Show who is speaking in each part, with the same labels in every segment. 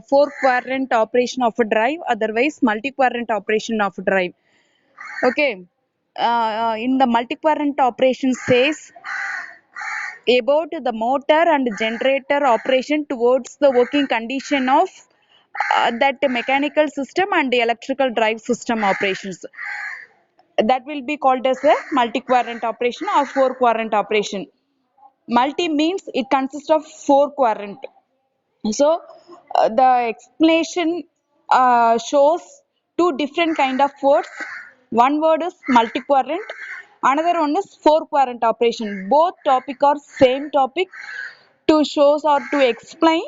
Speaker 1: four quadrant operation of a drive, otherwise multi-quadrant operation of a drive. Okay. In the multi-quadrant operation says about the motor and generator operation towards the working condition of that mechanical system and the electrical drive system operations. That will be called as a multi-quadrant operation or four quadrant operation. Multi means it consists of four quadrant. So the explanation shows two different kind of words. One word is multi-quadrant, another one is four quadrant operation. Both topic are same topic to show or to explain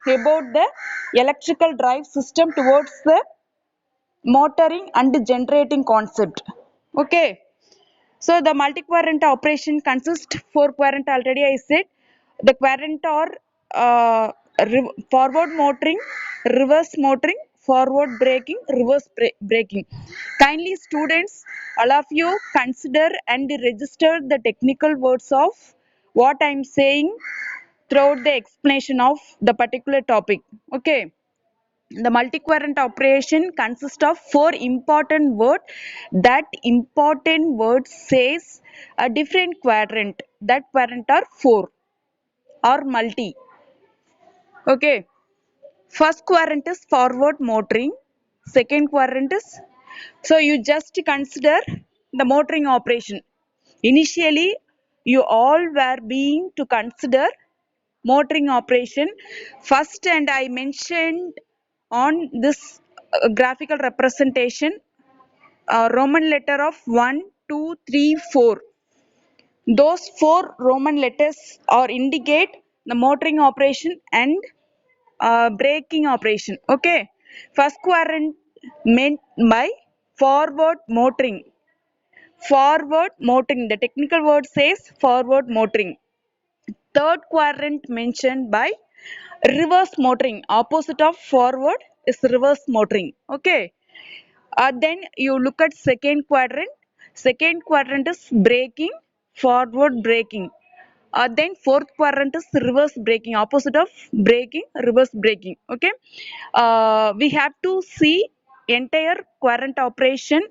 Speaker 1: about the electrical drive system towards the motoring and generating concept. Okay. So the multi-quadrant operation consists four quadrant already I said. The quadrant are forward motoring, reverse motoring, forward braking, reverse braking. Kindly students, all of you consider and register the technical words of what I am saying throughout the explanation of the particular topic. Okay. The multi-quadrant operation consists of four important words. That important word says a different quadrant. That quadrant are four or multi. Okay. First quadrant is forward motoring. Second quadrant is, so you just consider the motoring operation. Initially, you all were being to consider motoring operation first, and I mentioned on this graphical representation Roman letter of 1 2 3 4. Those four Roman letters are indicate the motoring operation and braking operation. Okay. First quadrant meant by forward motoring. Forward motoring. The technical word says forward motoring. Third quadrant mentioned by reverse motoring. Opposite of forward is reverse motoring. Okay. Then you look at second quadrant. Second quadrant is braking, forward braking. Then fourth quadrant is reverse braking. Opposite of braking, reverse braking. Okay. We have to see entire quadrant operation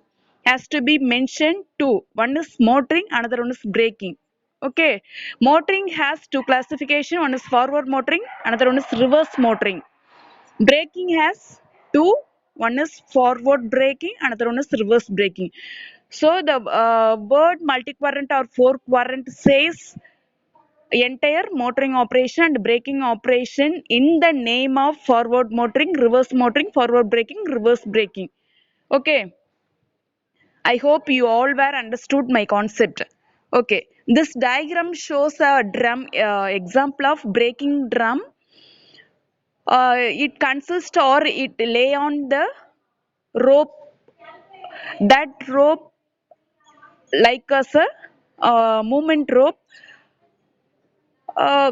Speaker 1: has to be mentioned two. One is motoring, another one is braking. Okay. Motoring has two classification. One is forward motoring, another one is reverse motoring. Braking has two. One is forward braking, another one is reverse braking. So the word multi-quadrant or four quadrant says entire motoring operation and braking operation in the name of forward motoring, reverse motoring, forward braking, reverse braking. Okay. I hope you all were understood my concept. Okay. This diagram shows a drum example of braking drum. It consists or it lay on the rope. That rope like as a movement rope.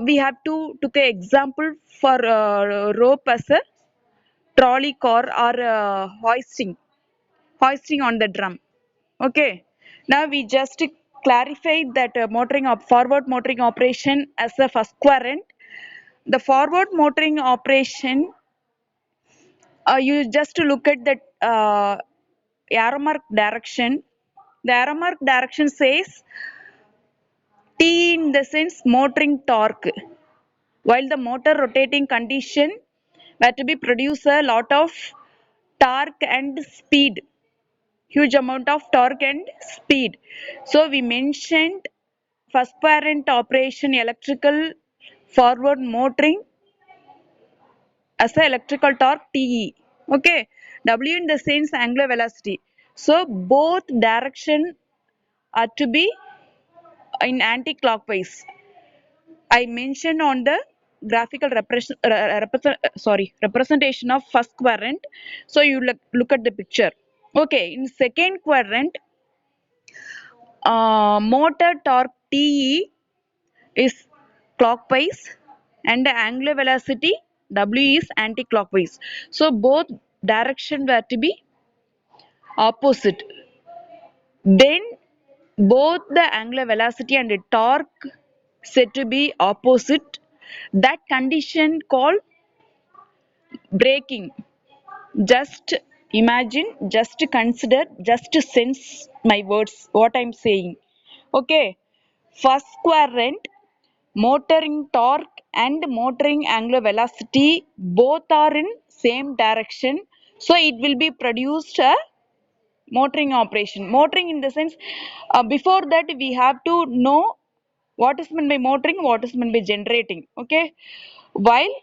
Speaker 1: We have to took an example for rope as a trolley car or hoisting on the drum. Okay. Now we just clarified that motoring of forward motoring operation as a first quadrant. The forward motoring operation, you just look at the arrow mark direction. The arrow mark direction says T in the sense motoring torque. While the motor rotating condition were to be produce a lot of torque and speed, huge amount of torque and speed. So we mentioned first parent operation electrical forward motoring as a electrical torque TE. Okay, W in the sense angular velocity. So both direction are to be in anti-clockwise. I mentioned on the graphical representation of first quadrant. So you look at the picture. Okay, in second quadrant, motor torque TE is clockwise and the angular velocity W is anti-clockwise. So both direction were to be opposite. Then both the angular velocity and the torque said to be opposite. That condition called Braking. Just imagine, just consider, just sense my words, what I'm saying. Okay. First quadrant, motoring torque and motoring angular velocity both are in same direction, so it will be produced a motoring operation. Motoring in the sense, before that we have to know what is meant by motoring, what is meant by generating. Okay. While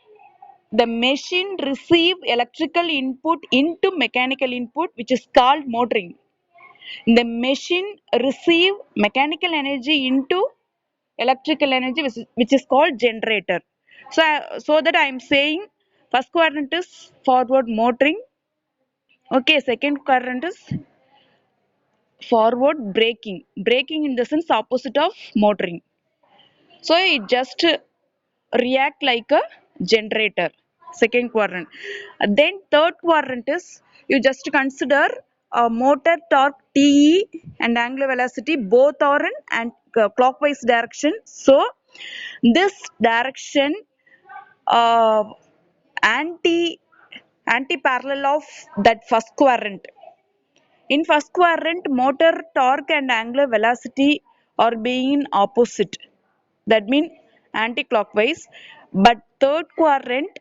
Speaker 1: the machine receive electrical input into mechanical input, which is called motoring. The machine receive mechanical energy into electrical energy, which is called generator. So that I am saying first quadrant is forward motoring. Okay, second quadrant is forward braking. Braking in the sense opposite of motoring. So it just react like a generator. Second quadrant. Then third quadrant is, you just consider motor torque Te and angular velocity both are in and clockwise direction. So this direction, uh, anti anti parallel of that first quadrant. In first quadrant, motor torque and angular velocity are being opposite. That means anti-clockwise. But third quadrant,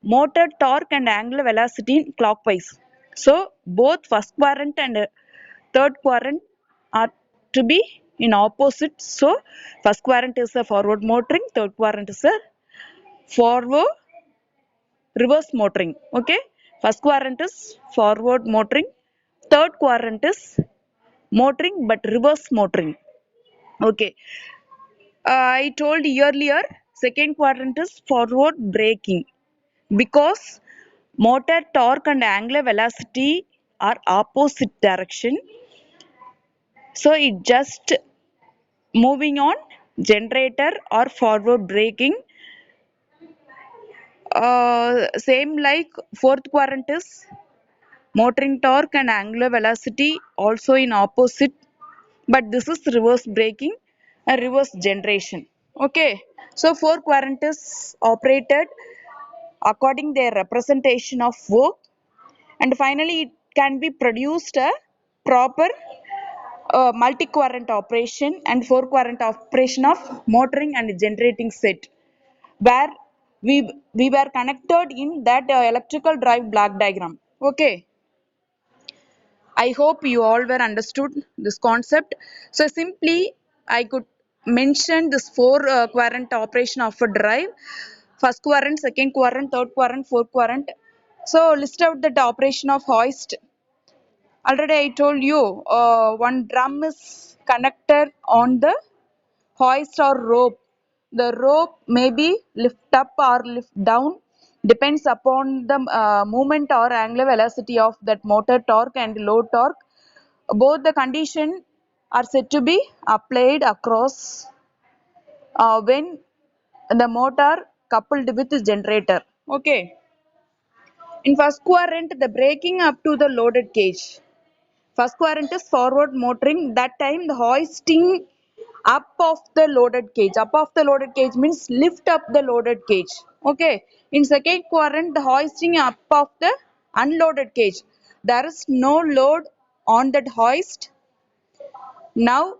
Speaker 1: motor torque and angular velocity in clockwise. So both first quadrant and third quadrant are to be in opposite. So first quadrant is a forward motoring, third quadrant is a forward reverse motoring. Okay. First quadrant is forward motoring, third quadrant is motoring but reverse motoring. Okay. I told earlier, second quadrant is forward braking because motor torque and angular velocity are opposite direction. So it just moving on generator or forward braking. Same like fourth quadrant is motoring torque and angular velocity also in opposite, but this is reverse braking and reverse generation. Okay. So four quadrant is operated according their representation of work, and finally it can be produced a proper multi-quadrant operation and four-quadrant operation of motoring and generating set, where we were connected in that electrical drive block diagram. Okay. I hope you all were understood this concept. So simply I could mention this four quadrant operation of a drive. First quadrant, second quadrant, third quadrant, fourth quadrant. So list out the operation of hoist. Already I told you, one drum is connected on the hoist or rope. The rope may be lift up or lift down, depends upon the movement or angular velocity of that motor torque and load torque. Both the condition are said to be applied across when the motor coupled with the generator. Okay. In first quadrant, the braking up to the loaded cage. First quadrant is forward motoring. That time the hoisting up of the loaded cage. Up of the loaded cage means lift up the loaded cage. Okay. In second quadrant, the hoisting up of the unloaded cage. There is no load on that hoist. Now,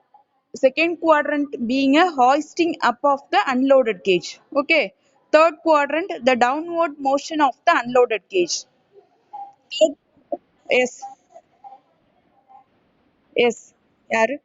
Speaker 1: second quadrant being a hoisting up of the unloaded cage. Okay. Third quadrant, the downward motion of the unloaded cage. Yes. Yes. Yaru?